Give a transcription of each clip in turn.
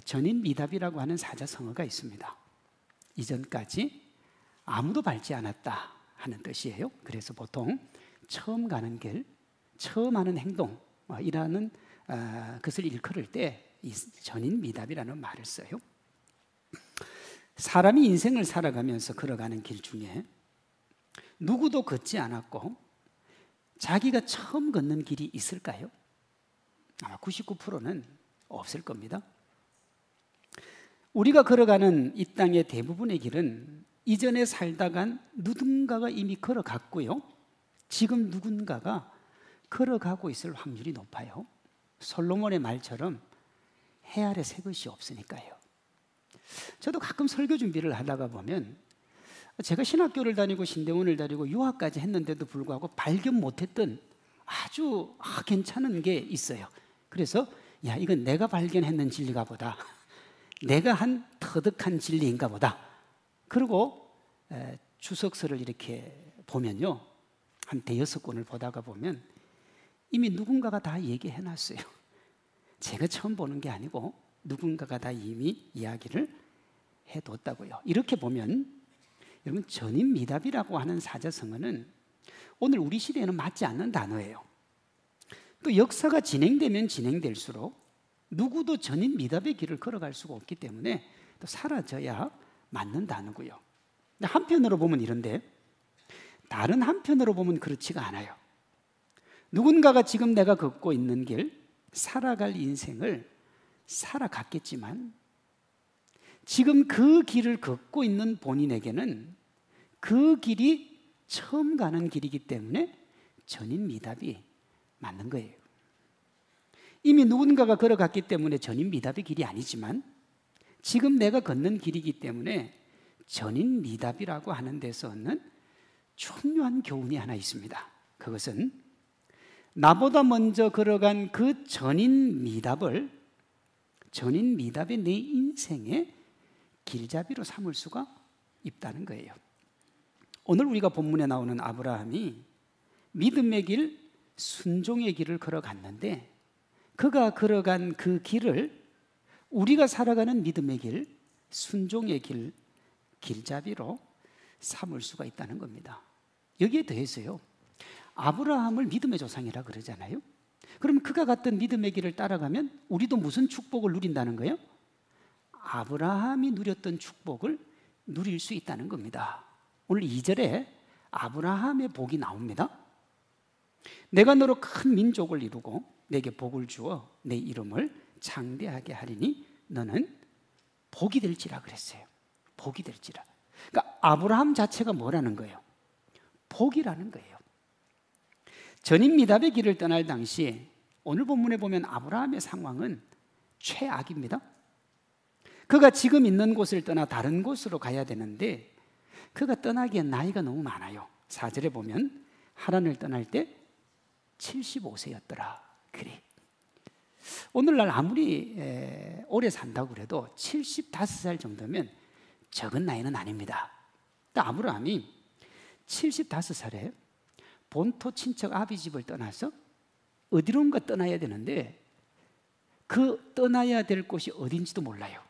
전인미답이라고 하는 사자성어가 있습니다. 이전까지 아무도 밟지 않았다 하는 뜻이에요. 그래서 보통 처음 가는 길, 처음 하는 행동이라는 것을 일컬을 때 이 전인미답이라는 말을 써요. 사람이 인생을 살아가면서 걸어가는 길 중에 누구도 걷지 않았고 자기가 처음 걷는 길이 있을까요? 아마 99%는 없을 겁니다. 우리가 걸어가는 이 땅의 대부분의 길은 이전에 살다간 누군가가 이미 걸어갔고요, 지금 누군가가 걸어가고 있을 확률이 높아요. 솔로몬의 말처럼 해 아래 새 것이 없으니까요. 저도 가끔 설교 준비를 하다가 보면 제가 신학교를 다니고 신대원을 다니고 유학까지 했는데도 불구하고 발견 못했던 아주 괜찮은 게 있어요. 그래서 야, 이건 내가 발견했는 진리가 보다, 내가 한 터득한 진리인가 보다. 그리고 주석서를 이렇게 보면요, 한 대여섯 권을 보다가 보면 이미 누군가가 다 얘기해 놨어요. 제가 처음 보는 게 아니고 누군가가 다 이미 이야기를 해뒀다고요. 이렇게 보면 여러분, 전인미답이라고 하는 사자성어는 오늘 우리 시대에는 맞지 않는 단어예요. 또 역사가 진행되면 진행될수록 누구도 전인미답의 길을 걸어갈 수가 없기 때문에 또 사라져야 맞는 단어고요. 근데 한편으로 보면 이런데, 다른 한편으로 보면 그렇지가 않아요. 누군가가 지금 내가 걷고 있는 길, 살아갈 인생을 살아갔겠지만 지금 그 길을 걷고 있는 본인에게는 그 길이 처음 가는 길이기 때문에 전인미답이 맞는 거예요. 이미 누군가가 걸어갔기 때문에 전인미답의 길이 아니지만 지금 내가 걷는 길이기 때문에 전인미답이라고 하는 데서 얻는 중요한 교훈이 하나 있습니다. 그것은 나보다 먼저 걸어간 그 전인미답의 내 인생의 길잡이로 삼을 수가 있다는 거예요. 오늘 우리가 본문에 나오는 아브라함이 믿음의 길, 순종의 길을 걸어갔는데 그가 걸어간 그 길을 우리가 살아가는 믿음의 길, 순종의 길, 길잡이로 삼을 수가 있다는 겁니다. 여기에 더해서요, 아브라함을 믿음의 조상이라 그러잖아요. 그럼 그가 갔던 믿음의 길을 따라가면 우리도 무슨 축복을 누린다는 거예요? 아브라함이 누렸던 축복을 누릴 수 있다는 겁니다. 오늘 2절에 아브라함의 복이 나옵니다. 내가 너로 큰 민족을 이루고 내게 복을 주어 내 이름을 창대하게 하리니 너는 복이 될지라 그랬어요. 복이 될지라. 그러니까 아브라함 자체가 뭐라는 거예요? 복이라는 거예요. 전인미답의 길을 떠날 당시 오늘 본문에 보면 아브라함의 상황은 최악입니다. 그가 지금 있는 곳을 떠나 다른 곳으로 가야 되는데 그가 떠나기엔 나이가 너무 많아요. 4절에 보면 하란을 떠날 때 75세였더라. 그래. 오늘날 아무리 오래 산다고 그래도 75살 정도면 적은 나이는 아닙니다. 아브라함이 75살에 본토 친척 아비 집을 떠나서 어디론가 떠나야 되는데 그 떠나야 될 곳이 어딘지도 몰라요.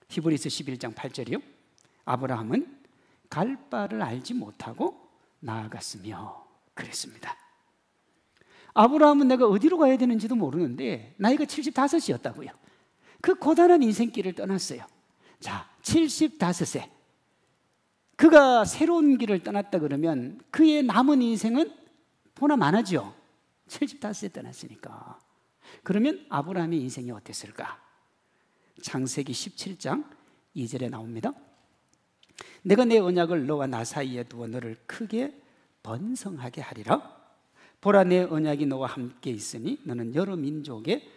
히브리서 11장 8절이요. 아브라함은 갈 바를 알지 못하고 나아갔으며 그랬습니다. 아브라함은 내가 어디로 가야 되는지도 모르는데 나이가 75이었다고요. 그 고단한 인생길을 떠났어요. 자, 75세. 그가 새로운 길을 떠났다 그러면 그의 남은 인생은 보나 마나죠. 75세 떠났으니까. 그러면 아브라함의 인생이 어땠을까? 창세기 17장 2절에 나옵니다. 내가 내 언약을 너와 나 사이에 두어 너를 크게 번성하게 하리라. 보라, 내 언약이 너와 함께 있으니 너는 여러 민족의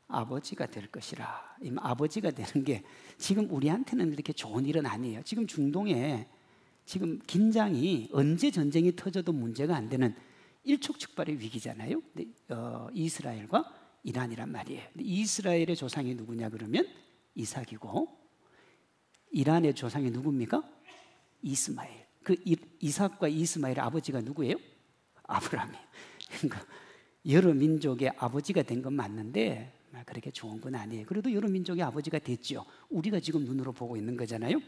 아버지가 될 것이라. 이 아버지가 되는 게 지금 우리한테는 이렇게 좋은 일은 아니에요. 지금 중동에 지금 긴장이 언제 전쟁이 터져도 문제가 안 되는 일촉즉발의 위기잖아요. 이스라엘과 이란이란 말이에요. 이스라엘의 조상이 누구냐 그러면 이삭이고 이란의 조상이 누굽니까? 이스마엘. 그 이삭과 이스마엘의 아버지가 누구예요? 아브라함이에요. 그러니까 여러 민족의 아버지가 된 건 맞는데 그렇게 좋은 건 아니에요. 그래도 여러 민족의 아버지가 됐죠. 우리가 지금 눈으로 보고 있는 거잖아요.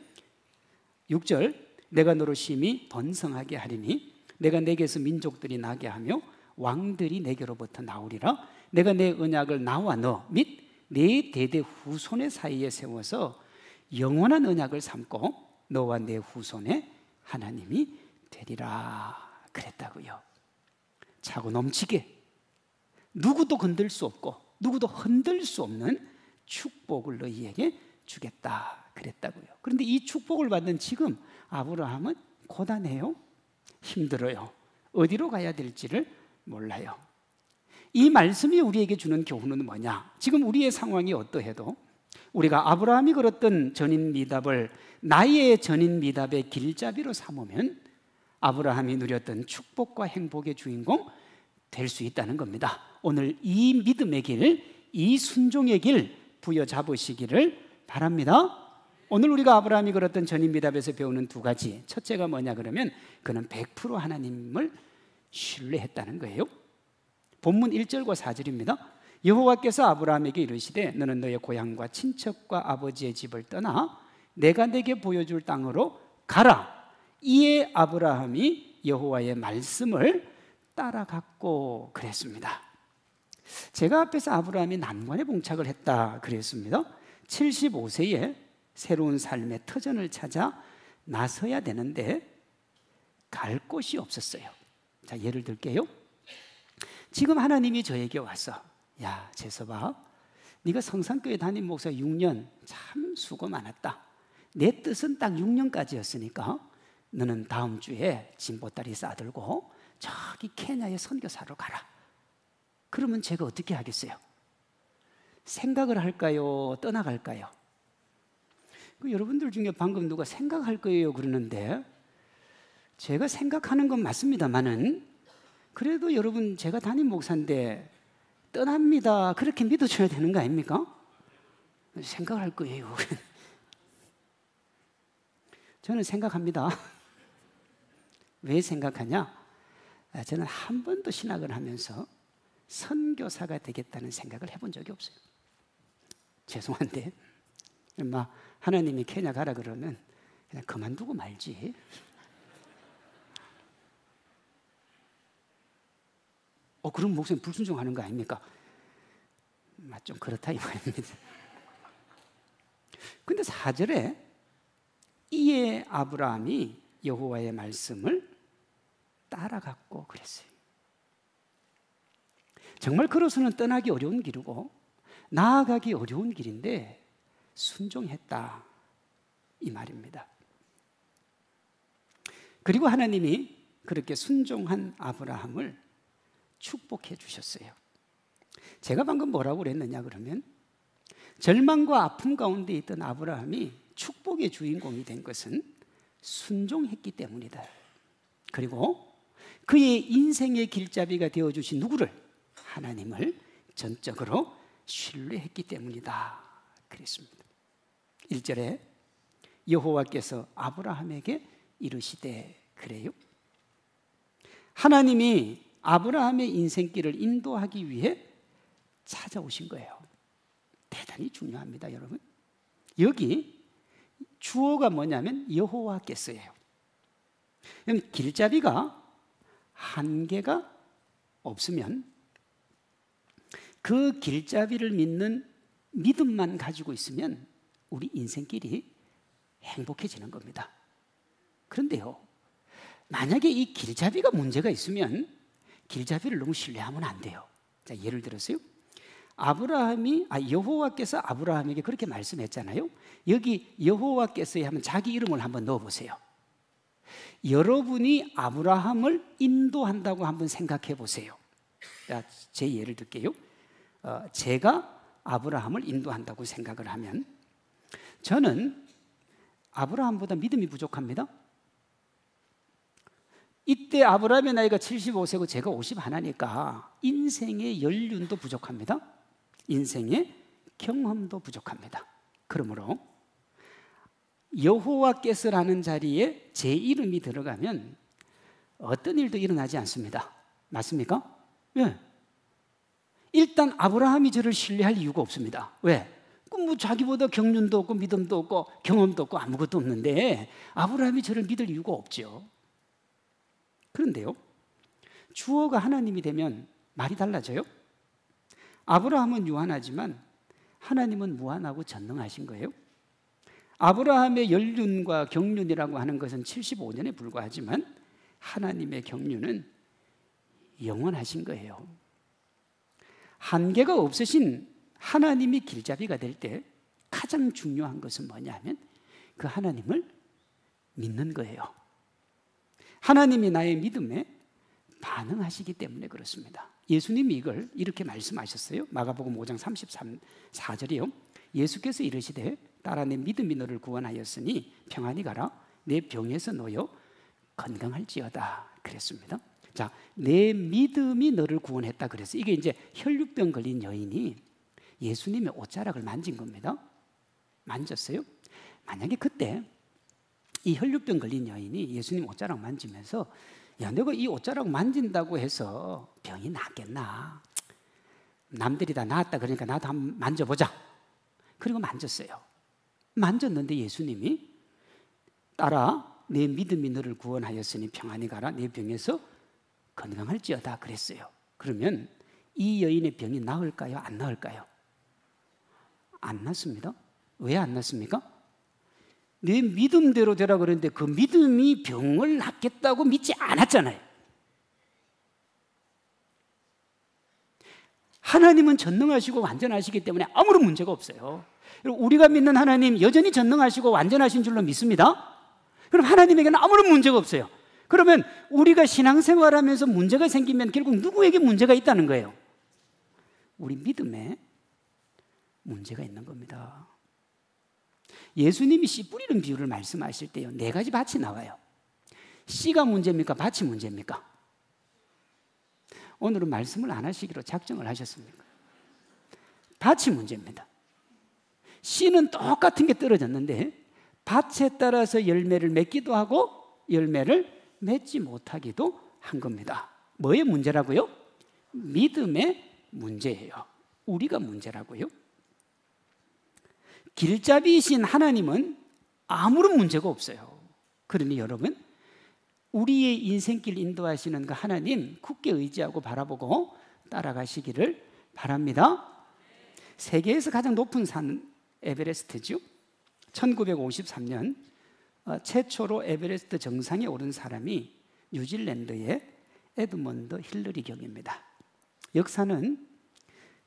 6절, 내가 너로 심히 번성하게 하리니 내가 내게서 민족들이 나게 하며 왕들이 내게로부터 나오리라. 내가 내 언약을 나와 너 및 내 대대 후손의 사이에 세워서 영원한 언약을 삼고 너와 내 후손의 하나님이 되리라 그랬다고요. 차고 넘치게 누구도 건들 수 없고 누구도 흔들 수 없는 축복을 너희에게 주겠다 그랬다고요. 그런데 이 축복을 받는 지금 아브라함은 고단해요. 힘들어요. 어디로 가야 될지를 몰라요. 이 말씀이 우리에게 주는 교훈은 뭐냐? 지금 우리의 상황이 어떠해도 우리가 아브라함이 걸었던 전인 미답을 나의 전인 미답의 길잡이로 삼으면 아브라함이 누렸던 축복과 행복의 주인공 될 수 있다는 겁니다. 오늘 이 믿음의 길, 이 순종의 길 부여잡으시기를 바랍니다. 오늘 우리가 아브라함이 걸었던 전인 미답에서 배우는 두 가지, 첫째가 뭐냐 그러면 그는 100% 하나님을 신뢰했다는 거예요. 본문 1절과 4절입니다. 여호와께서 아브라함에게 이르시되 너는 너의 고향과 친척과 아버지의 집을 떠나 내가 내게 보여줄 땅으로 가라. 이에 아브라함이 여호와의 말씀을 따라갔고 그랬습니다. 제가 앞에서 아브라함이 난관에 봉착을 했다 그랬습니다. 75세에 새로운 삶의 터전을 찾아 나서야 되는데 갈 곳이 없었어요. 자, 예를 들게요. 지금 하나님이 저에게 와서 야 재서봐, 네가 성산교회 담임 목사 6년 참 수고 많았다. 내 뜻은 딱 6년까지였으니까 너는 다음 주에 진보다리 싸들고 저기 케냐에 선교사로 가라. 그러면 제가 어떻게 하겠어요? 생각을 할까요? 떠나갈까요? 여러분들 중에 방금 누가 생각할 거예요 그러는데 제가 생각하는 건 맞습니다만은 그래도 여러분 제가 담임 목사인데 떠납니다 그렇게 믿어줘야 되는 거 아닙니까? 생각할 거예요. 저는 생각합니다. 왜 생각하냐? 저는 한 번도 신학을 하면서 선교사가 되겠다는 생각을 해본 적이 없어요. 죄송한데 하나님이 케냐 가라 그러면 그냥 그만두고 말지. 그럼 목사님 불순종하는 거 아닙니까? 좀 그렇다 이 말입니다. 근데 4절에 이에 아브라함이 여호와의 말씀을 따라갔고 그랬어요. 정말 걸어서는 떠나기 어려운 길이고 나아가기 어려운 길인데 순종했다 이 말입니다. 그리고 하나님이 그렇게 순종한 아브라함을 축복해 주셨어요. 제가 방금 뭐라고 그랬느냐 그러면 절망과 아픔 가운데 있던 아브라함이 축복의 주인공이 된 것은 순종했기 때문이다. 그리고 그의 인생의 길잡이가 되어주신 누구를? 하나님을 전적으로 신뢰했기 때문이다 그랬습니다. 1절에 여호와께서 아브라함에게 이르시되 그래요. 하나님이 아브라함의 인생길을 인도하기 위해 찾아오신 거예요. 대단히 중요합니다 여러분. 여기 주어가 뭐냐면 여호와께서예요. 길잡이가 한계가 없으면 그 길잡이를 믿는 믿음만 가지고 있으면 우리 인생길이 행복해지는 겁니다. 그런데요, 만약에 이 길잡이가 문제가 있으면 길잡이를 너무 신뢰하면 안 돼요. 자, 예를 들어서요. 여호와께서 아브라함에게 그렇게 말씀했잖아요. 여기 여호와께서 하면 자기 이름을 한번 넣어보세요. 여러분이 아브라함을 인도한다고 한번 생각해 보세요. 자, 제 예를 들게요. 제가 아브라함을 인도한다고 생각을 하면 저는 아브라함보다 믿음이 부족합니다. 이때 아브라함의 나이가 75세고 제가 51이니까 인생의 연륜도 부족합니다. 인생의 경험도 부족합니다. 그러므로 여호와께서라는 자리에 제 이름이 들어가면 어떤 일도 일어나지 않습니다. 맞습니까? 예. 일단 아브라함이 저를 신뢰할 이유가 없습니다. 왜? 뭐 자기보다 경륜도 없고 믿음도 없고 경험도 없고 아무것도 없는데 아브라함이 저를 믿을 이유가 없죠. 그런데요, 주어가 하나님이 되면 말이 달라져요. 아브라함은 유한하지만 하나님은 무한하고 전능하신 거예요. 아브라함의 연륜과 경륜이라고 하는 것은 75년에 불과하지만 하나님의 경륜은 영원하신 거예요. 한계가 없으신 하나님이 길잡이가 될 때 가장 중요한 것은 뭐냐면 그 하나님을 믿는 거예요. 하나님이 나의 믿음에 반응하시기 때문에 그렇습니다. 예수님이 이걸 이렇게 말씀하셨어요. 마가복음 5장 34절이요. 예수께서 이르시되 딸아 내 믿음이 너를 구원하였으니 평안히 가라 내 병에서 놓여 건강할지어다 그랬습니다. 자, 내 믿음이 너를 구원했다 그랬어요. 이게 이제 혈류병 걸린 여인이 예수님의 옷자락을 만진 겁니다. 만졌어요. 만약에 그때 이 혈류병 걸린 여인이 예수님 옷자락 만지면서 야, 내가 이 옷자락 만진다고 해서 병이 낫겠나? 남들이 다 나았다 그러니까 나도 한번 만져보자. 그리고 만졌어요. 만졌는데 예수님이 딸아 내 믿음이 너를 구원하였으니 평안히 가라 내 병에서 건강할지어다 그랬어요. 그러면 이 여인의 병이 나을까요? 안 나을까요? 안 낫습니다. 왜 안 낫습니까? 내 믿음대로 되라 그랬는데 그 믿음이 병을 낫겠다고 믿지 않았잖아요. 하나님은 전능하시고 완전하시기 때문에 아무런 문제가 없어요. 우리가 믿는 하나님 여전히 전능하시고 완전하신 줄로 믿습니다. 그럼 하나님에게는 아무런 문제가 없어요. 그러면 우리가 신앙생활하면서 문제가 생기면 결국 누구에게 문제가 있다는 거예요? 우리 믿음에 문제가 있는 겁니다. 예수님이 씨 뿌리는 비유를 말씀하실 때요, 4가지 밭이 나와요. 씨가 문제입니까? 밭이 문제입니까? 오늘은 말씀을 안 하시기로 작정을 하셨습니까? 밭이 문제입니다. 씨는 똑같은 게 떨어졌는데 밭에 따라서 열매를 맺기도 하고 열매를 맺지 못하기도 한 겁니다. 뭐의 문제라고요? 믿음의 문제예요. 우리가 문제라고요. 길잡이이신 하나님은 아무런 문제가 없어요. 그러니 여러분, 우리의 인생길 인도하시는 그 하나님 굳게 의지하고 바라보고 따라가시기를 바랍니다. 세계에서 가장 높은 산 에베레스트죠. 1953년 최초로 에베레스트 정상에 오른 사람이 뉴질랜드의 에드먼드 힐러리 경입니다. 역사는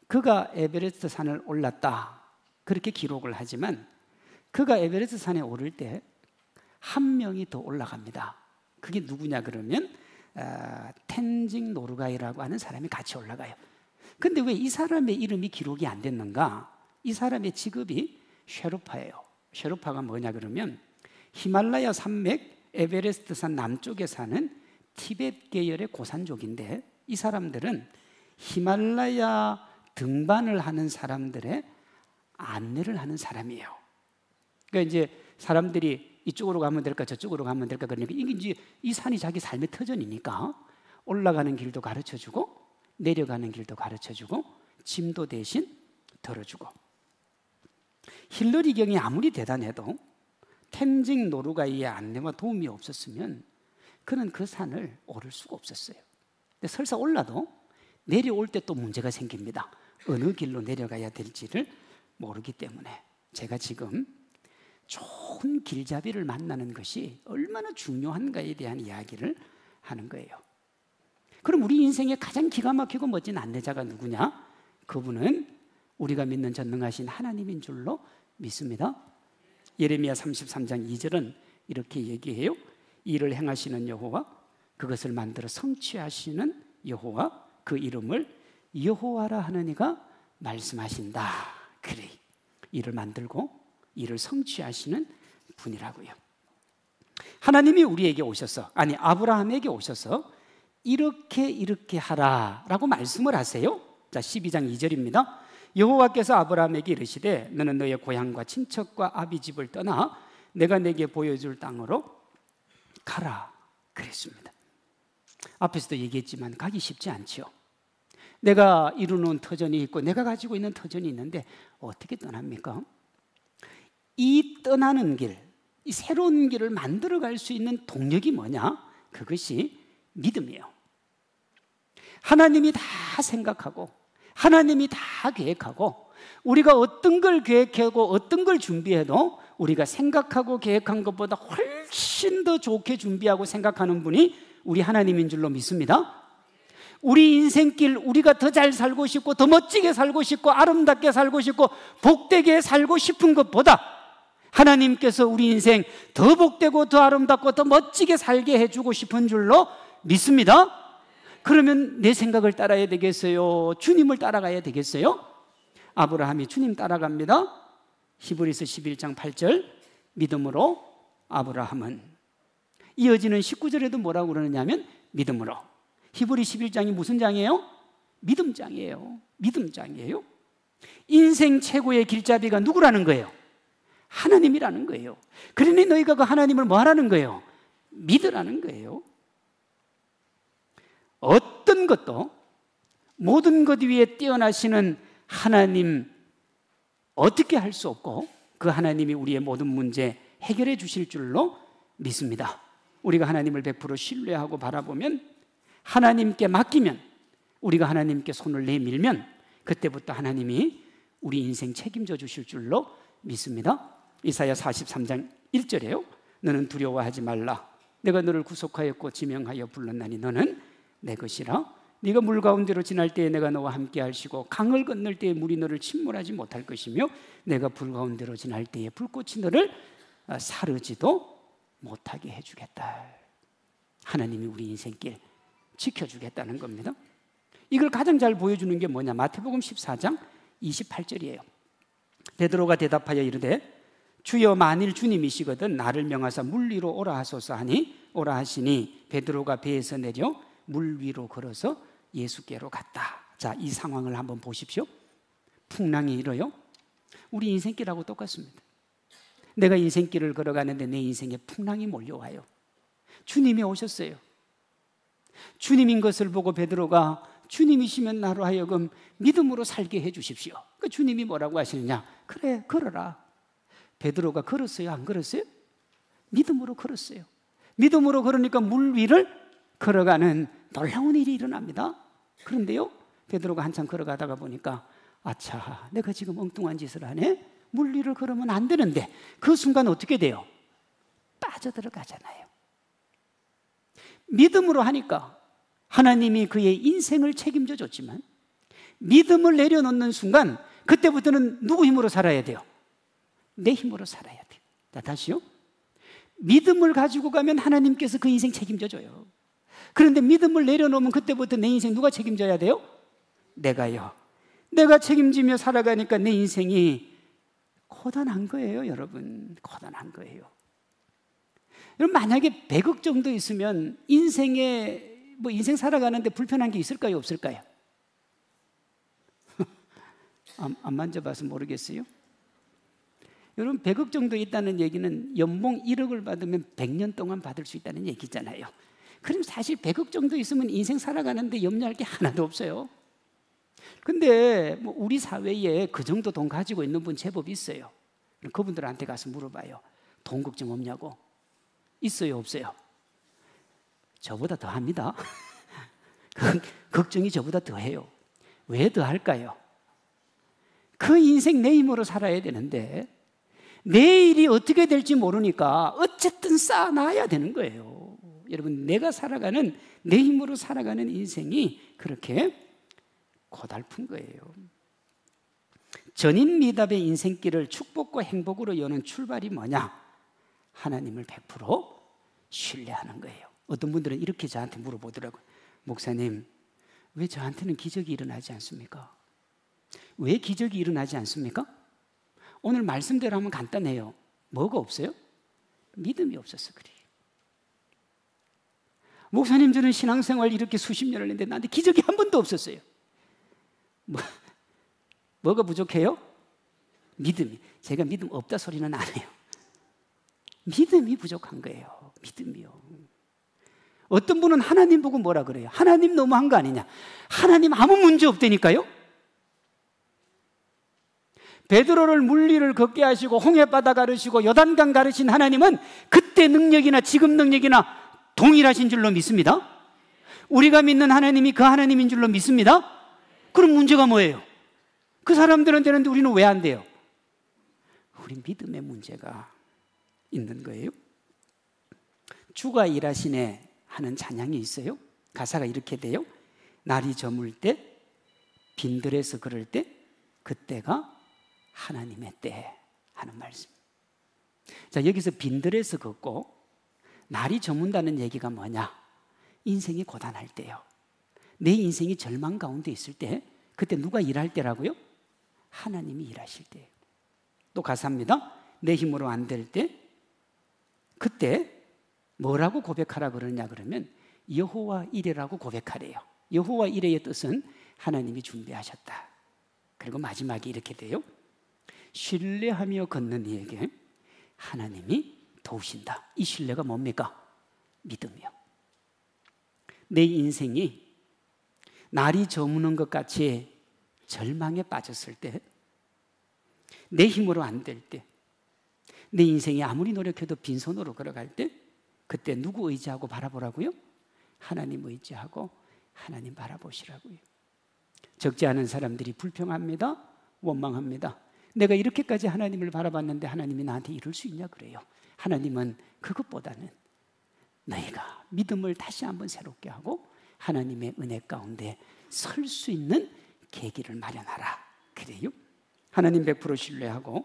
그가 에베레스트 산을 올랐다 그렇게 기록을 하지만 그가 에베레스트 산에 오를 때 한 명이 더 올라갑니다. 그게 누구냐 그러면 텐징 노르가이라고 하는 사람이 같이 올라가요. 근데 왜 이 사람의 이름이 기록이 안 됐는가? 이 사람의 직업이 쉐르파예요. 쉐르파가 뭐냐 그러면 히말라야 산맥 에베레스트 산 남쪽에 사는 티벳 계열의 고산족인데 이 사람들은 히말라야 등반을 하는 사람들의 안내를 하는 사람이에요. 그러니까 이제 사람들이 이쪽으로 가면 될까 저쪽으로 가면 될까 그러니까 이게 이제 이 산이 자기 삶의 터전이니까 올라가는 길도 가르쳐주고 내려가는 길도 가르쳐주고 짐도 대신 덜어주고. 힐러리 경이 아무리 대단해도 텐징 노르가이의 안내와 도움이 없었으면 그는 그 산을 오를 수가 없었어요. 근데 설사 올라도 내려올 때 또 문제가 생깁니다. 어느 길로 내려가야 될지를 모르기 때문에 제가 지금 좋은 길잡이를 만나는 것이 얼마나 중요한가에 대한 이야기를 하는 거예요. 그럼 우리 인생의 가장 기가 막히고 멋진 안내자가 누구냐? 그분은 우리가 믿는 전능하신 하나님인 줄로 믿습니다. 예레미야 33장 2절은 이렇게 얘기해요. 이를 행하시는 여호와, 그것을 만들어 성취하시는 여호와, 그 이름을 여호와라 하느니가 말씀하신다. 그래, 이를 만들고 이를 성취하시는 분이라고요. 하나님이 우리에게 오셔서, 아니 아브라함에게 오셔서 이렇게 하라라고 말씀을 하세요. 자, 12장 2절입니다. 여호와께서 아브라함에게 이르시되 너는 너의 고향과 친척과 아비 집을 떠나 내가 내게 보여줄 땅으로 가라 그랬습니다. 앞에서도 얘기했지만 가기 쉽지 않지요. 내가 이루는 터전이 있고 내가 가지고 있는 터전이 있는데 어떻게 떠납니까? 이 떠나는 길, 이 새로운 길을 만들어갈 수 있는 동력이 뭐냐? 그것이 믿음이에요. 하나님이 다 생각하고 하나님이 다 계획하고 우리가 어떤 걸 계획하고 어떤 걸 준비해도 우리가 생각하고 계획한 것보다 훨씬 더 좋게 준비하고 생각하는 분이 우리 하나님인 줄로 믿습니다. 우리 인생길 우리가 더 잘 살고 싶고 더 멋지게 살고 싶고 아름답게 살고 싶고 복되게 살고 싶은 것보다 하나님께서 우리 인생 더 복되고 더 아름답고 더 멋지게 살게 해주고 싶은 줄로 믿습니다. 그러면 내 생각을 따라야 되겠어요? 주님을 따라가야 되겠어요? 아브라함이 주님 따라갑니다. 히브리서 11장 8절 믿음으로 아브라함은, 이어지는 19절에도 뭐라고 그러느냐면 믿음으로. 히브리 11장이 무슨 장이에요? 믿음장이에요. 믿음장이에요. 인생 최고의 길잡이가 누구라는 거예요? 하나님이라는 거예요. 그러니 너희가 그 하나님을 뭐 하라는 거예요? 믿으라는 거예요. 어떤 것도 모든 것 위에 뛰어나시는 하나님 어떻게 할 수 없고 그 하나님이 우리의 모든 문제 해결해 주실 줄로 믿습니다. 우리가 하나님을 100% 신뢰하고 바라보면, 하나님께 맡기면, 우리가 하나님께 손을 내밀면 그때부터 하나님이 우리 인생 책임져 주실 줄로 믿습니다. 이사야 43장 1절에요. 너는 두려워하지 말라. 내가 너를 구속하였고 지명하여 불렀나니 너는 내 것이라. 네가 물 가운데로 지날 때에 내가 너와 함께 하시고 강을 건널 때에 물이 너를 침몰하지 못할 것이며 내가 불 가운데로 지날 때에 불꽃이 너를 사르지도 못하게 해주겠다. 하나님이 우리 인생길 지켜주겠다는 겁니다. 이걸 가장 잘 보여주는 게 뭐냐? 마태복음 14장 28절이에요. 베드로가 대답하여 이르되 주여 만일 주님이시거든 나를 명하사 물 위로 오라 하소서 하니 오라 하시니 베드로가 배에서 내려 물 위로 걸어서 예수께로 갔다. 자, 이 상황을 한번 보십시오. 풍랑이 일어요. 우리 인생길하고 똑같습니다. 내가 인생길을 걸어가는데 내 인생에 풍랑이 몰려와요. 주님이 오셨어요. 주님인 것을 보고 베드로가 주님이시면 나로 하여금 믿음으로 살게 해 주십시오. 그 주님이 뭐라고 하시느냐? 그래, 걸어라. 베드로가 걸었어요? 안 걸었어요? 믿음으로 걸었어요. 믿음으로 걸으니까 물 위를 걸어가는 놀라운 일이 일어납니다. 그런데요, 베드로가 한참 걸어가다가 보니까 아차, 내가 지금 엉뚱한 짓을 하네? 물 위를 걸으면 안 되는데 그 순간 어떻게 돼요? 빠져들어가잖아요. 믿음으로 하니까 하나님이 그의 인생을 책임져 줬지만 믿음을 내려놓는 순간 그때부터는 누구 힘으로 살아야 돼요? 내 힘으로 살아야 돼요. 자, 다시요. 믿음을 가지고 가면 하나님께서 그 인생 책임져 줘요. 그런데 믿음을 내려놓으면 그때부터 내 인생 누가 책임져야 돼요? 내가요. 내가 책임지며 살아가니까 내 인생이 고단한 거예요, 여러분. 고단한 거예요. 여러분, 만약에 100억 정도 있으면 인생에 인생 살아가는데 불편한 게 있을까요, 없을까요? 안 만져봐서 모르겠어요. 여러분, 100억 정도 있다는 얘기는 연봉 1억을 받으면 100년 동안 받을 수 있다는 얘기잖아요. 그럼 사실 100억 정도 있으면 인생 살아가는데 염려할 게 하나도 없어요. 근데 우리 사회에 그 정도 돈 가지고 있는 분 제법 있어요. 그분들한테 가서 물어봐요. 돈 걱정 없냐고. 있어요, 없어요? 저보다 더 합니다. 걱정이 저보다 더 해요. 왜 더 할까요? 그 인생 내 힘으로 살아야 되는데 내일이 어떻게 될지 모르니까 어쨌든 쌓아놔야 되는 거예요. 여러분, 내가 살아가는, 내 힘으로 살아가는 인생이 그렇게 고달픈 거예요. 전인 미답의 인생길을 축복과 행복으로 여는 출발이 뭐냐? 하나님을 100% 신뢰하는 거예요. 어떤 분들은 이렇게 저한테 물어보더라고요. 목사님, 왜 저한테는 기적이 일어나지 않습니까? 왜 기적이 일어나지 않습니까? 오늘 말씀대로 하면 간단해요. 뭐가 없어요? 믿음이 없어서 그래요. 목사님, 저는 신앙생활 이렇게 수십 년을 했는데 나한테 기적이 한 번도 없었어요. 뭐가 부족해요? 믿음이. 제가 믿음 없다 소리는 안 해요. 믿음이 부족한 거예요. 믿음이요. 어떤 분은 하나님 보고 뭐라 그래요? 하나님 너무한 거 아니냐? 하나님 아무 문제 없다니까요? 베드로를 물리를 걷게 하시고 홍해바다 가르시고 요단강 가르신 하나님은 그때 능력이나 지금 능력이나 동일하신 줄로 믿습니다. 우리가 믿는 하나님이 그 하나님인 줄로 믿습니다. 그럼 문제가 뭐예요? 그 사람들은 되는데 우리는 왜 안 돼요? 우리 믿음의 문제가 있는 거예요. 주가 일하시네 하는 찬양이 있어요. 가사가 이렇게 돼요. 날이 저물 때 빈들에서 그럴 때 그때가 하나님의 때 하는 말씀. 자, 여기서 빈들에서 걷고 날이 저문다는 얘기가 뭐냐? 인생이 고단할 때요. 내 인생이 절망 가운데 있을 때 그때 누가 일할 때라고요? 하나님이 일하실 때예요. 또 가사입니다. 내 힘으로 안 될 때 그때 뭐라고 고백하라 그러냐 그러면 여호와 이레라고 고백하래요. 여호와 이레의 뜻은 하나님이 준비하셨다. 그리고 마지막에 이렇게 돼요. 신뢰하며 걷는 이에게 하나님이 도우신다. 이 신뢰가 뭡니까? 믿음이요. 내 인생이 날이 저무는 것 같이 절망에 빠졌을 때, 내 힘으로 안 될 때, 내 인생이 아무리 노력해도 빈손으로 걸어갈 때 그때 누구 의지하고 바라보라고요? 하나님 의지하고 하나님 바라보시라고요. 적지 않은 사람들이 불평합니다. 원망합니다. 내가 이렇게까지 하나님을 바라봤는데 하나님이 나한테 이럴 수 있냐 그래요. 하나님은 그것보다는 너희가 믿음을 다시 한번 새롭게 하고 하나님의 은혜 가운데 설 수 있는 계기를 마련하라 그래요. 하나님 100% 신뢰하고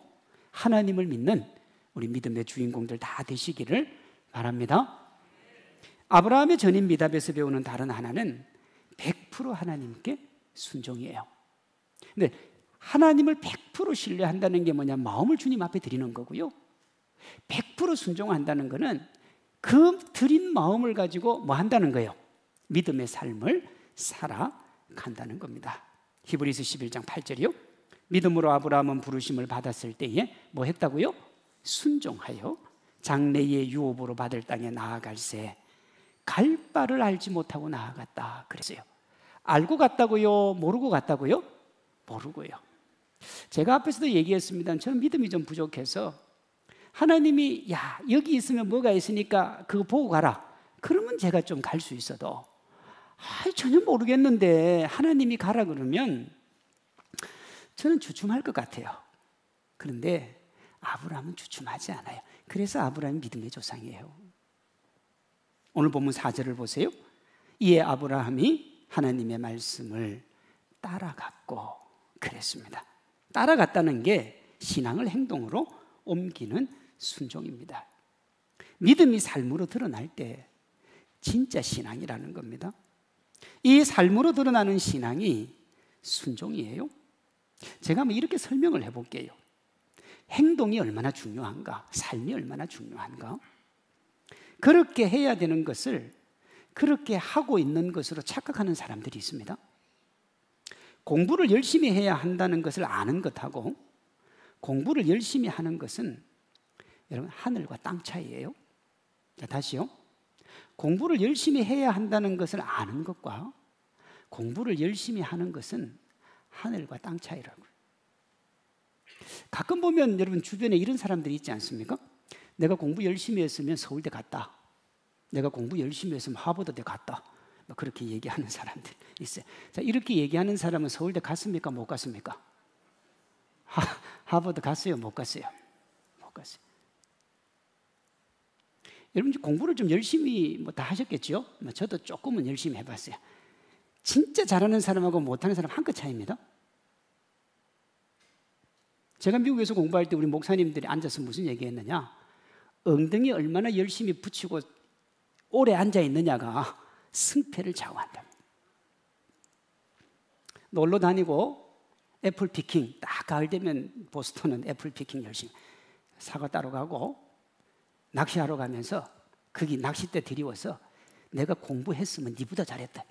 하나님을 믿는 우리 믿음의 주인공들 다 되시기를 바랍니다. 아브라함의 전인 미답에서 배우는 다른 하나는 100% 하나님께 순종이에요. 근데 하나님을 100% 신뢰한다는 게 뭐냐? 마음을 주님 앞에 드리는 거고요. 100% 순종한다는 거는 그 드린 마음을 가지고 뭐 한다는 거예요? 믿음의 삶을 살아간다는 겁니다. 히브리서 11장 8절이요. 믿음으로 아브라함은 부르심을 받았을 때에 뭐 했다고요? 순종하여 장래의 유업으로 받을 땅에 나아갈새 갈 바를 알지 못하고 나아갔다 그랬어요. 알고 갔다고요? 모르고 갔다고요? 모르고요. 제가 앞에서도 얘기했습니다. 저는 믿음이 좀 부족해서 하나님이 야 여기 있으면 뭐가 있으니까 그거 보고 가라. 그러면 제가 좀 갈 수 있어도 전혀 모르겠는데 하나님이 가라 그러면 저는 주춤할 것 같아요. 그런데 아브라함은 주춤하지 않아요. 그래서 아브라함이 믿음의 조상이에요. 오늘 본문 4절을 보세요. 이에 아브라함이 하나님의 말씀을 따라갔고 그랬습니다. 따라갔다는 게 신앙을 행동으로 옮기는 순종입니다. 믿음이 삶으로 드러날 때 진짜 신앙이라는 겁니다. 이 삶으로 드러나는 신앙이 순종이에요. 제가 한번 이렇게 설명을 해볼게요. 행동이 얼마나 중요한가? 삶이 얼마나 중요한가? 그렇게 해야 되는 것을 그렇게 하고 있는 것으로 착각하는 사람들이 있습니다. 공부를 열심히 해야 한다는 것을 아는 것하고 공부를 열심히 하는 것은 여러분 하늘과 땅 차이예요. 자, 다시요. 공부를 열심히 해야 한다는 것을 아는 것과 공부를 열심히 하는 것은 하늘과 땅 차이라고요. 가끔 보면 여러분 주변에 이런 사람들이 있지 않습니까? 내가 공부 열심히 했으면 서울대 갔다. 내가 공부 열심히 했으면 하버드대 갔다. 그렇게 얘기하는 사람들 있어요. 자, 이렇게 얘기하는 사람은 서울대 갔습니까? 못 갔습니까? 하버드 갔어요? 못 갔어요? 못 갔어요. 여러분 공부를 좀 열심히 다 하셨겠죠? 저도 조금은 열심히 해봤어요. 진짜 잘하는 사람하고 못하는 사람 한 끗 차이입니다. 제가 미국에서 공부할 때 우리 목사님들이 앉아서 무슨 얘기했느냐? 엉덩이 얼마나 열심히 붙이고 오래 앉아 있느냐가 승패를 좌우한다. 놀러 다니고 애플 피킹, 딱 가을 되면 보스턴은 애플 피킹 열심히 사과 따러 가고 낚시하러 가면서 거기 낚싯대 들이워서 내가 공부했으면 니보다 잘했다.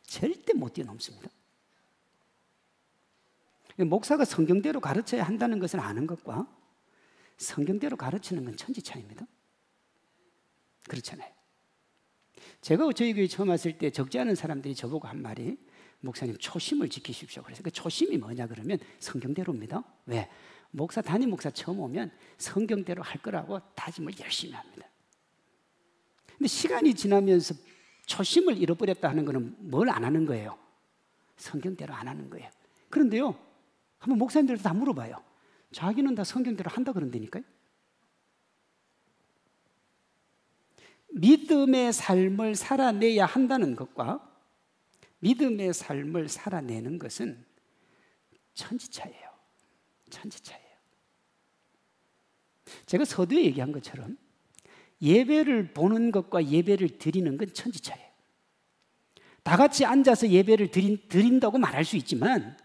절대 못 뛰어넘습니다. 목사가 성경대로 가르쳐야 한다는 것을 아는 것과 성경대로 가르치는 건 천지 차이입니다. 그렇잖아요. 제가 저희 교회 처음 왔을 때 적지 않은 사람들이 저보고 한 말이 목사님 초심을 지키십시오. 그래서 그 초심이 뭐냐 그러면 성경대로입니다. 왜? 담임 목사 처음 오면 성경대로 할 거라고 다짐을 열심히 합니다. 근데 시간이 지나면서 초심을 잃어버렸다 하는 것은 뭘 안 하는 거예요? 성경대로 안 하는 거예요. 그런데요, 한번 목사님들한테 다 물어봐요. 자기는 다 성경대로 한다 그런다니까요. 믿음의 삶을 살아내야 한다는 것과 믿음의 삶을 살아내는 것은 천지차예요. 천지차예요. 제가 서두에 얘기한 것처럼 예배를 보는 것과 예배를 드리는 건 천지차예요. 다 같이 앉아서 예배를 드린다고 말할 수 있지만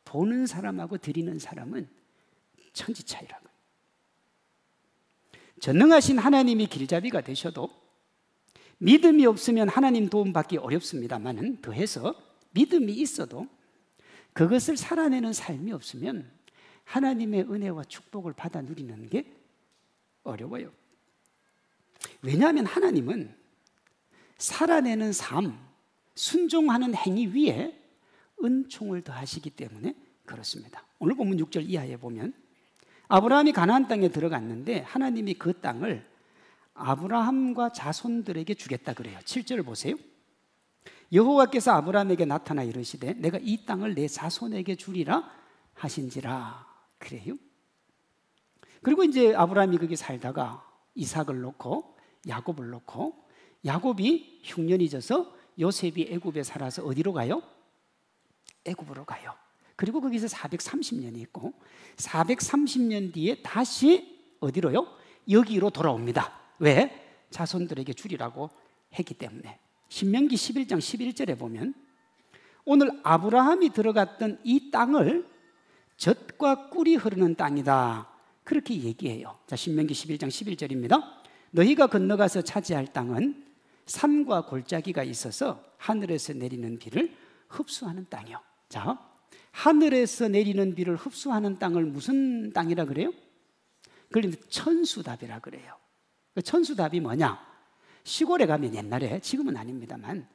보는 사람하고 드리는 사람은 천지차이라고요. 전능하신 하나님이 길잡이가 되셔도 믿음이 없으면 하나님 도움받기 어렵습니다만은 더해서 믿음이 있어도 그것을 살아내는 삶이 없으면 하나님의 은혜와 축복을 받아 누리는 게 어려워요. 왜냐하면 하나님은 살아내는 삶, 순종하는 행위 위에 은총을 더하시기 때문에 그렇습니다. 오늘 본문 6절 이하에 보면 아브라함이 가나안 땅에 들어갔는데 하나님이 그 땅을 아브라함과 자손들에게 주겠다 그래요. 7절을 보세요. 여호와께서 아브라함에게 나타나 이르시되 내가 이 땅을 내 자손에게 주리라 하신지라 그래요. 그리고 이제 아브라함이 거기 살다가 이삭을 놓고 야곱을 놓고 야곱이 흉년이 져서 요셉이 애굽에 살아서 어디로 가요? 애굽으로 가요. 그리고 거기서 430년이 있고 430년 뒤에 다시 어디로요? 여기로 돌아옵니다. 왜? 자손들에게 주리라고 했기 때문에. 신명기 11장 11절에 보면 오늘 아브라함이 들어갔던 이 땅을 젖과 꿀이 흐르는 땅이다 그렇게 얘기해요. 자, 신명기 11장 11절입니다. 너희가 건너가서 차지할 땅은 산과 골짜기가 있어서 하늘에서 내리는 비를 흡수하는 땅이요. 자, 하늘에서 내리는 비를 흡수하는 땅을 무슨 땅이라 그래요? 그걸 천수답이라 그래요. 그 천수답이 뭐냐? 시골에 가면 옛날에, 지금은 아닙니다만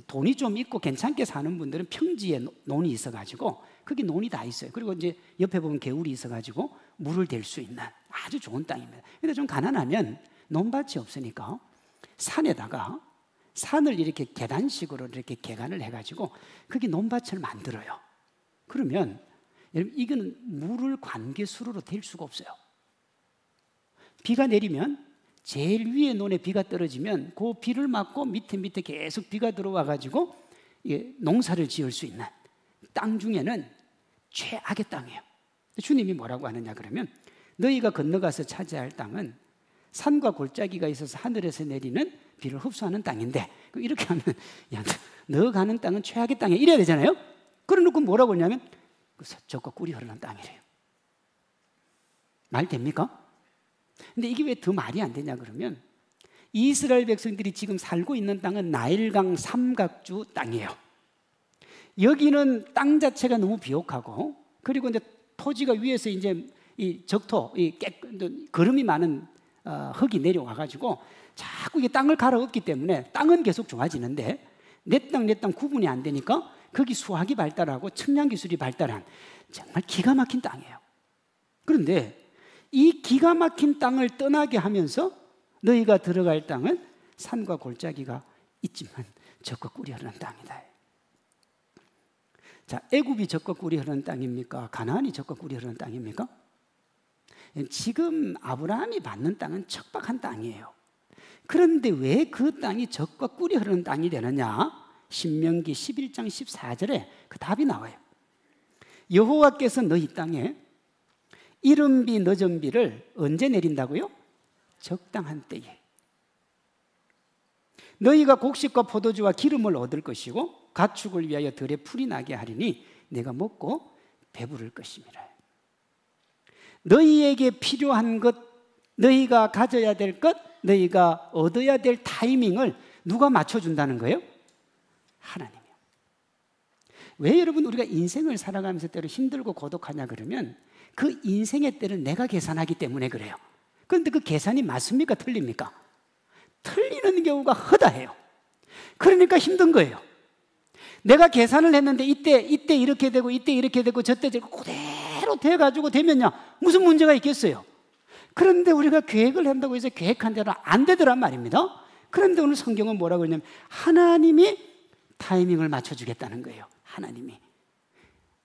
돈이 좀 있고 괜찮게 사는 분들은 평지에 논이 있어가지고 거기 논이 다 있어요. 그리고 이제 옆에 보면 개울이 있어가지고 물을 댈 수 있는 아주 좋은 땅입니다. 근데 좀 가난하면 논밭이 없으니까 산에다가 산을 이렇게 계단식으로 이렇게 개간을 해가지고 거기 논밭을 만들어요. 그러면 여러분 이거는 물을 관계수로로 댈 수가 없어요. 비가 내리면 제일 위에 논에 비가 떨어지면 그 비를 맞고 밑에 계속 비가 들어와 가지고 농사를 지을 수 있는 땅 중에는 최악의 땅이에요. 주님이 뭐라고 하느냐 그러면 너희가 건너가서 차지할 땅은 산과 골짜기가 있어서 하늘에서 내리는 비를 흡수하는 땅인데 이렇게 하면 야, 너 가는 땅은 최악의 땅이야 이래야 되잖아요. 그러놓고 뭐라고 하냐면 젖과 꿀이 흐르는 땅이래요. 말 됩니까? 근데 이게 왜 더 말이 안 되냐 그러면 이스라엘 백성들이 지금 살고 있는 땅은 나일강 삼각주 땅이에요. 여기는 땅 자체가 너무 비옥하고 그리고 이제 토지가 위에서 이제 이 적토, 거름이 많은 흙이 내려와 가지고 자꾸 이게 땅을 갈아엎기 때문에 땅은 계속 좋아지는데 내 땅 구분이 안 되니까 거기 수학이 발달하고 측량 기술이 발달한 정말 기가 막힌 땅이에요. 그런데 이 기가 막힌 땅을 떠나게 하면서 너희가 들어갈 땅은 산과 골짜기가 있지만 젖과 꿀이 흐르는 땅이다. 자, 애굽이 젖과 꿀이 흐르는 땅입니까? 가나안이 젖과 꿀이 흐르는 땅입니까? 지금 아브라함이 받는 땅은 척박한 땅이에요. 그런데 왜 그 땅이 젖과 꿀이 흐르는 땅이 되느냐? 신명기 11장 14절에 그 답이 나와요. 여호와께서 너희 땅에 이른비 늦은비를 언제 내린다고요? 적당한 때에. 너희가 곡식과 포도주와 기름을 얻을 것이고 가축을 위하여 들에 풀이 나게 하리니 내가 먹고 배부를 것임이라. 너희에게 필요한 것, 너희가 가져야 될 것, 너희가 얻어야 될 타이밍을 누가 맞춰준다는 거예요? 하나님이요. 왜 여러분 우리가 인생을 살아가면서 때로 힘들고 고독하냐 그러면 그 인생의 때를 내가 계산하기 때문에 그래요. 그런데 그 계산이 맞습니까? 틀립니까? 틀리는 경우가 허다해요. 그러니까 힘든 거예요. 내가 계산을 했는데 이때 이렇게 되고 이때 이렇게 되고 저때 그대로 돼가지고 되면요 무슨 문제가 있겠어요. 그런데 우리가 계획을 한다고 해서 계획한 대로 안 되더란 말입니다. 그런데 오늘 성경은 뭐라고 그러냐면 하나님이 타이밍을 맞춰주겠다는 거예요. 하나님이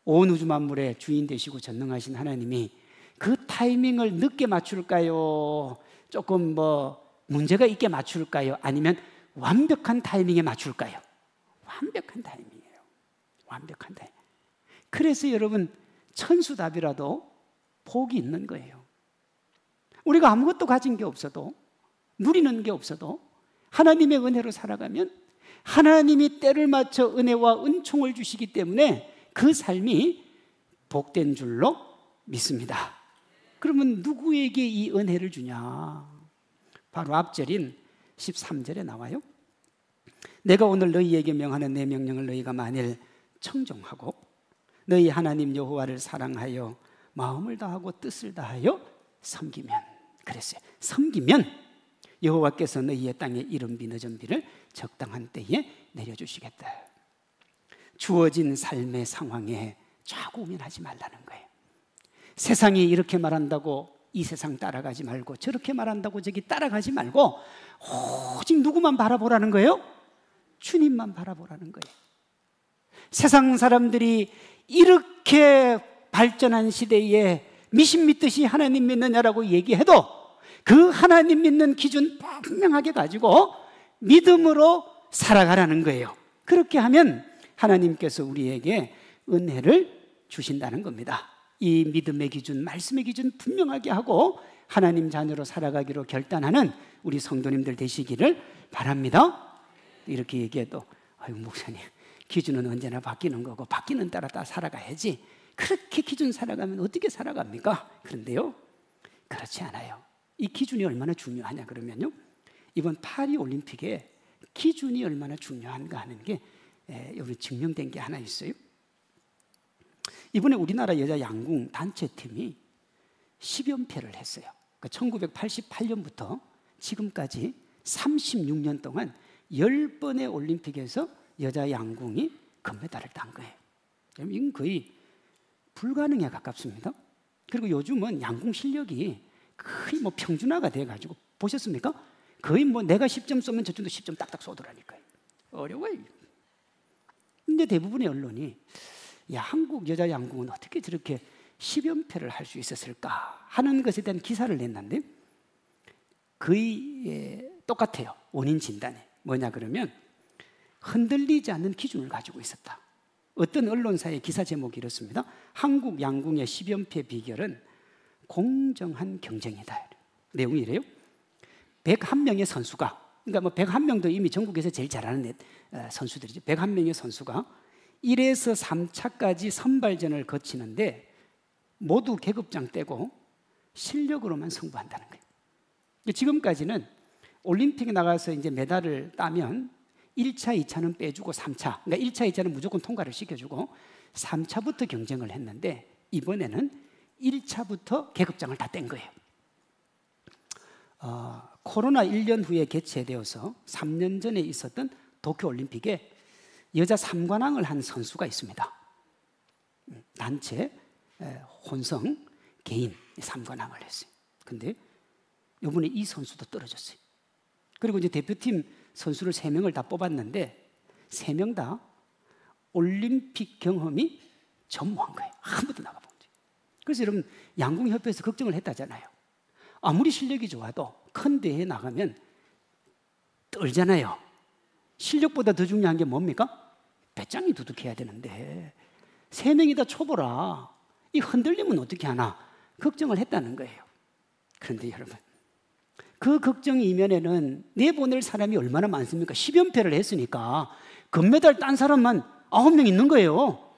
온 우주 만물의 주인 되시고 전능하신 하나님이 그 타이밍을 늦게 맞출까요? 조금 문제가 있게 맞출까요? 아니면 완벽한 타이밍에 맞출까요? 완벽한 타이밍이에요. 완벽한 타이밍. 그래서 여러분 천수답이라도 복이 있는 거예요. 우리가 아무것도 가진 게 없어도 누리는 게 없어도 하나님의 은혜로 살아가면 하나님이 때를 맞춰 은혜와 은총을 주시기 때문에 그 삶이 복된 줄로 믿습니다. 그러면 누구에게 이 은혜를 주냐? 바로 앞절인 13절에 나와요. 내가 오늘 너희에게 명하는 내 명령을 너희가 만일 청종하고 너희 하나님 여호와를 사랑하여 마음을 다하고 뜻을 다하여 섬기면, 그랬어요. 섬기면 여호와께서 너희의 땅에 이른 비 늦은 비를 적당한 때에 내려주시겠다. 주어진 삶의 상황에 좌고우면하지 말라는 거예요. 세상이 이렇게 말한다고 이 세상 따라가지 말고 저렇게 말한다고 저기 따라가지 말고 오직 누구만 바라보라는 거예요? 주님만 바라보라는 거예요. 세상 사람들이 이렇게 발전한 시대에 미신 믿듯이 하나님 믿느냐라고 얘기해도 그 하나님 믿는 기준 분명하게 가지고 믿음으로 살아가라는 거예요. 그렇게 하면 하나님께서 우리에게 은혜를 주신다는 겁니다. 이 믿음의 기준, 말씀의 기준 분명하게 하고 하나님 자녀로 살아가기로 결단하는 우리 성도님들 되시기를 바랍니다. 이렇게 얘기해도 아유 목사님 기준은 언제나 바뀌는 거고 바뀌는 따라 다 살아가야지, 그렇게 기준 살아가면 어떻게 살아갑니까? 그런데요 그렇지 않아요. 이 기준이 얼마나 중요하냐 그러면요, 이번 파리 올림픽에 기준이 얼마나 중요한가 하는 게 여기 증명된 게 하나 있어요. 이번에 우리나라 여자 양궁 단체팀이 10연패를 했어요. 그러니까 1988년부터 지금까지 36년 동안 10번의 올림픽에서 여자 양궁이 금메달을 딴 거예요. 이건 거의 불가능에 가깝습니다. 그리고 요즘은 양궁 실력이 거의 평준화가 돼가지고 보셨습니까? 거의 내가 10점 쏘면 저쪽도 10점 딱딱 쏘더라니까요. 어려워요. 근데 대부분의 언론이 야, 한국 여자 양궁은 어떻게 저렇게 10연패를 할 수 있었을까 하는 것에 대한 기사를 냈는데 거의 똑같아요. 원인 진단이 뭐냐 그러면 흔들리지 않는 기준을 가지고 있었다. 어떤 언론사의 기사 제목이 이렇습니다. 한국 양궁의 10연패 비결은 공정한 경쟁이다. 내용이 이래요. 101명의 선수가, 그러니까 101명도 이미 전국에서 제일 잘하는 선수들이죠. 101명의 선수가 1에서 3차까지 선발전을 거치는데 모두 계급장 떼고 실력으로만 승부한다는 거예요. 지금까지는 올림픽에 나가서 이제 메달을 따면 1차, 2차는 빼주고 3차, 그러니까 1차, 2차는 무조건 통과를 시켜주고 3차부터 경쟁을 했는데 이번에는 1차부터 계급장을 다 뗀 거예요. 코로나 1년 후에 개최되어서 3년 전에 있었던 도쿄올림픽에 여자 3관왕을 한 선수가 있습니다. 단체, 혼성, 개인 3관왕을 했어요. 근데 이번에 이 선수도 떨어졌어요. 그리고 이제 대표팀 선수를 3명을 다 뽑았는데 3명 다 올림픽 경험이 전무한 거예요. 한 번도 나가본 적이. 그래서 여러분 양궁협회에서 걱정을 했다잖아요. 아무리 실력이 좋아도 큰 대회에 나가면 떨잖아요. 실력보다 더 중요한 게 뭡니까? 배짱이 두둑해야 되는데 3명이 다 초보라. 이 흔들리면 어떻게 하나 걱정을 했다는 거예요. 그런데 여러분 그 걱정이 이면에는 내보낼 사람이 얼마나 많습니까? 10연패를 했으니까 금메달 딴 사람만 9명 있는 거예요.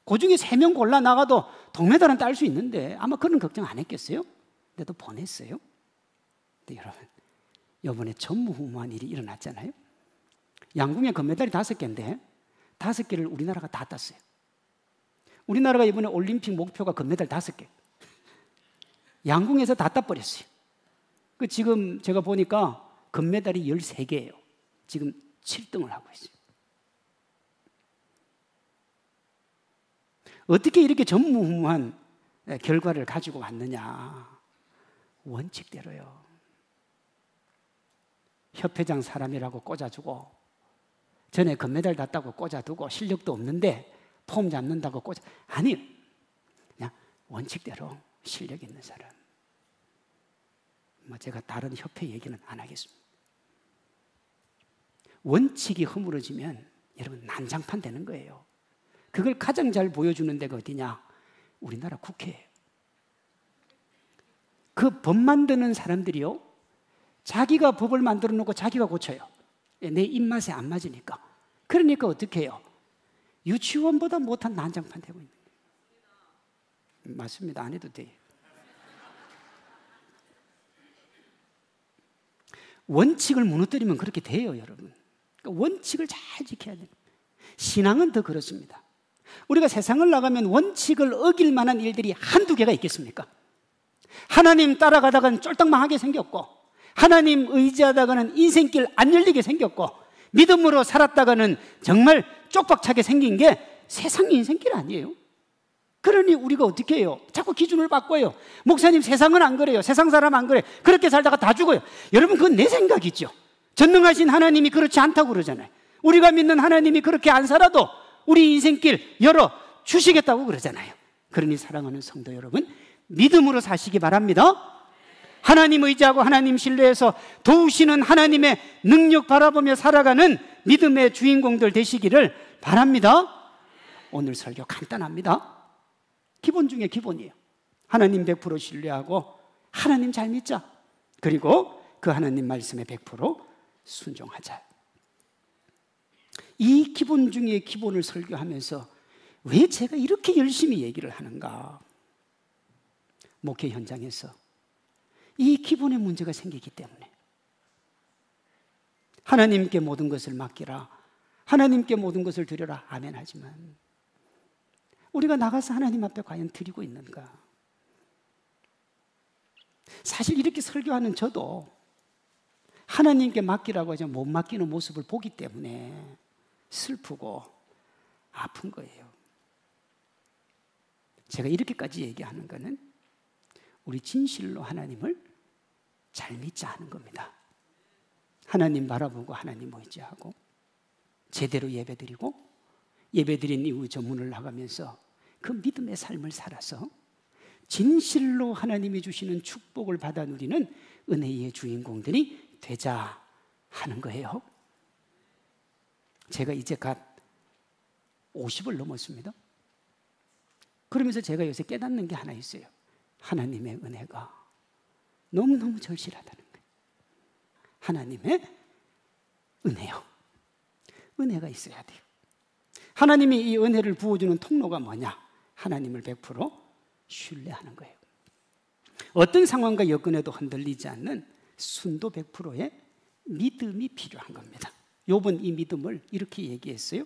그 중에 3명 골라 나가도 동메달은 딸 수 있는데 아마 그런 걱정 안 했겠어요? 근데도 보냈어요. 근데 여러분 이번에 전무후무한 일이 일어났잖아요. 양궁의 금메달이 5개인데 5개를 우리나라가 다 땄어요. 우리나라가 이번에 올림픽 목표가 금메달 5개. 양궁에서 다 따버렸어요. 지금 제가 보니까 금메달이 13개예요. 지금 7등을 하고 있어요. 어떻게 이렇게 전무후무한 결과를 가지고 왔느냐? 원칙대로요. 협회장 사람이라고 꽂아주고, 전에 금메달 땄다고 꽂아두고, 실력도 없는데 폼 잡는다고 아니요. 그냥 원칙대로 실력 있는 사람. 제가 다른 협회 얘기는 안 하겠습니다. 원칙이 허물어지면 여러분 난장판 되는 거예요. 그걸 가장 잘 보여주는 데가 어디냐? 우리나라 국회예요. 그 법 만드는 사람들이요, 자기가 법을 만들어 놓고 자기가 고쳐요. 내 입맛에 안 맞으니까. 그러니까 어떻게 해요? 유치원보다 못한 난장판 되고 있는 거예요. 맞습니다. 안 해도 돼요. 원칙을 무너뜨리면 그렇게 돼요, 여러분. 그러니까 원칙을 잘 지켜야 돼요. 신앙은 더 그렇습니다. 우리가 세상을 나가면 원칙을 어길 만한 일들이 한두 개가 있겠습니까? 하나님 따라가다가는 쫄딱망하게 생겼고, 하나님 의지하다가는 인생길 안 열리게 생겼고, 믿음으로 살았다가는 정말 쪽박차게 생긴 게 세상 인생길 아니에요. 그러니 우리가 어떻게 해요? 자꾸 기준을 바꿔요. 목사님, 세상은 안 그래요. 세상 사람 안 그래. 그렇게 살다가 다 죽어요. 여러분, 그건 내 생각이죠. 전능하신 하나님이 그렇지 않다고 그러잖아요. 우리가 믿는 하나님이 그렇게 안 살아도 우리 인생길 열어 주시겠다고 그러잖아요. 그러니 사랑하는 성도 여러분, 믿음으로 사시기 바랍니다. 하나님 의지하고 하나님 신뢰해서 도우시는 하나님의 능력 바라보며 살아가는 믿음의 주인공들 되시기를 바랍니다. 오늘 설교 간단합니다. 기본 중에 기본이에요. 하나님 100% 신뢰하고 하나님 잘 믿자. 그리고 그 하나님 말씀에 100% 순종하자. 이 기본 중에 기본을 설교하면서 왜 제가 이렇게 열심히 얘기를 하는가? 목회 현장에서 이 기본의 문제가 생기기 때문에 하나님께 모든 것을 맡기라, 하나님께 모든 것을 드려라, 아멘. 하지만 우리가 나가서 하나님 앞에 과연 드리고 있는가? 사실 이렇게 설교하는 저도 하나님께 맡기라고 하지 못 맡기는 모습을 보기 때문에 슬프고 아픈 거예요. 제가 이렇게까지 얘기하는 거는 우리 진실로 하나님을 잘 믿자 하는 겁니다. 하나님 바라보고 하나님 의지하고 제대로 예배드리고 예배드린 이후 저 문을 나가면서 그 믿음의 삶을 살아서 진실로 하나님이 주시는 축복을 받아 누리는 은혜의 주인공들이 되자 하는 거예요. 제가 이제 갓 50을 넘었습니다. 그러면서 제가 요새 깨닫는 게 하나 있어요. 하나님의 은혜가 너무너무 절실하다는 거예요. 하나님의 은혜요. 은혜가 있어야 돼요. 하나님이 이 은혜를 부어주는 통로가 뭐냐? 하나님을 100% 신뢰하는 거예요. 어떤 상황과 여건에도 흔들리지 않는 순도 100%의 믿음이 필요한 겁니다. 욥은 이 믿음을 이렇게 얘기했어요.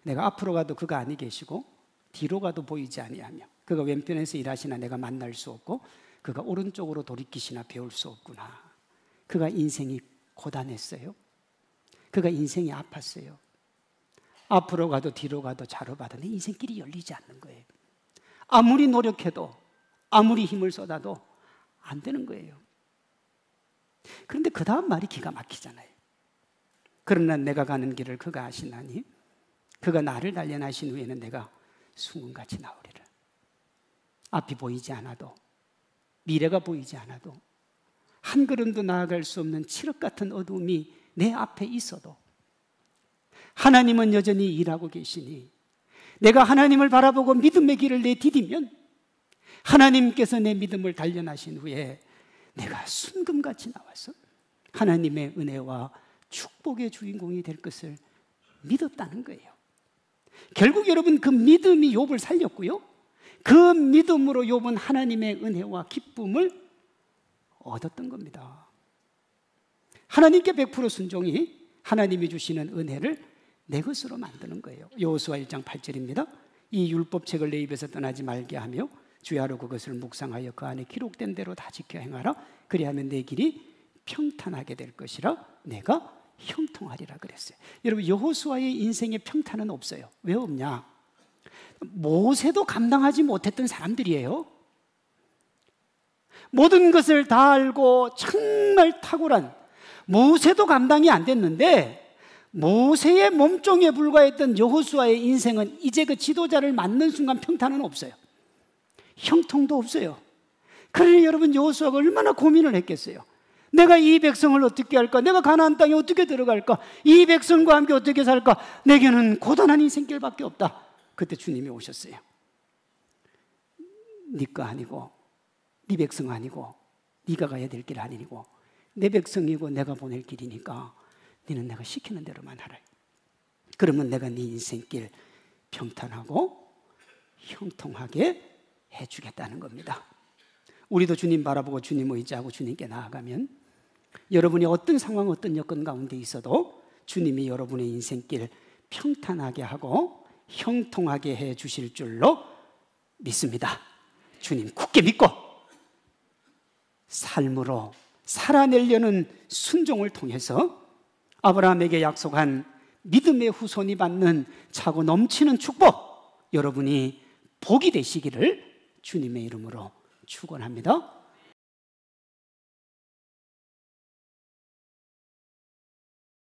내가 앞으로 가도 그가 아니 계시고 뒤로 가도 보이지 아니하며 그가 왼편에서 일하시나 내가 만날 수 없고 그가 오른쪽으로 돌이키시나 배울 수 없구나. 그가 인생이 고단했어요. 그가 인생이 아팠어요. 앞으로 가도 뒤로 가도 좌로 봐도 내 인생길이 열리지 않는 거예요. 아무리 노력해도 아무리 힘을 쏟아도 안 되는 거예요. 그런데 그 다음 말이 기가 막히잖아요. 그러나 내가 가는 길을 그가 아시나니 그가 나를 단련하신 후에는 내가 숭은같이 나오리라. 앞이 보이지 않아도 미래가 보이지 않아도 한 걸음도 나아갈 수 없는 칠흑 같은 어둠이 내 앞에 있어도 하나님은 여전히 일하고 계시니 내가 하나님을 바라보고 믿음의 길을 내디디면 하나님께서 내 믿음을 단련하신 후에 내가 순금같이 나와서 하나님의 은혜와 축복의 주인공이 될 것을 믿었다는 거예요. 결국 여러분 그 믿음이 욥을 살렸고요. 그 믿음으로 욥은 하나님의 은혜와 기쁨을 얻었던 겁니다. 하나님께 100% 순종이 하나님이 주시는 은혜를 내 것으로 만드는 거예요. 여호수아 1장 8절입니다. 이 율법책을 내 입에서 떠나지 말게 하며 주야로 그것을 묵상하여 그 안에 기록된 대로 다 지켜 행하라. 그리하면 내 길이 평탄하게 될 것이라 내가 형통하리라 그랬어요. 여러분, 여호수아의 인생에 평탄은 없어요. 왜 없냐? 모세도 감당하지 못했던 사람들이에요. 모든 것을 다 알고 정말 탁월한, 모세도 감당이 안 됐는데 모세의 몸종에 불과했던 여호수아의 인생은 이제 그 지도자를 맡는 순간 평탄은 없어요. 형통도 없어요. 그러니 여러분, 여호수아가 얼마나 고민을 했겠어요. 내가 이 백성을 어떻게 할까? 내가 가나안 땅에 어떻게 들어갈까? 이 백성과 함께 어떻게 살까? 내게는 고단한 인생길밖에 없다. 그때 주님이 오셨어요. 네 거 아니고, 네 백성 아니고, 네가 가야 될 길 아니고, 내 백성이고 내가 보낼 길이니까 너는 내가 시키는 대로만 하라. 그러면 내가 네 인생길 평탄하고 형통하게 해주겠다는 겁니다. 우리도 주님 바라보고 주님 의지하고 주님께 나아가면 여러분이 어떤 상황, 어떤 여건 가운데 있어도 주님이 여러분의 인생길 평탄하게 하고 형통하게 해 주실 줄로 믿습니다. 주님 굳게 믿고 삶으로 살아내려는 순종을 통해서 아브라함에게 약속한 믿음의 후손이 받는 차고 넘치는 축복, 여러분이 복이 되시기를 주님의 이름으로 축원합니다.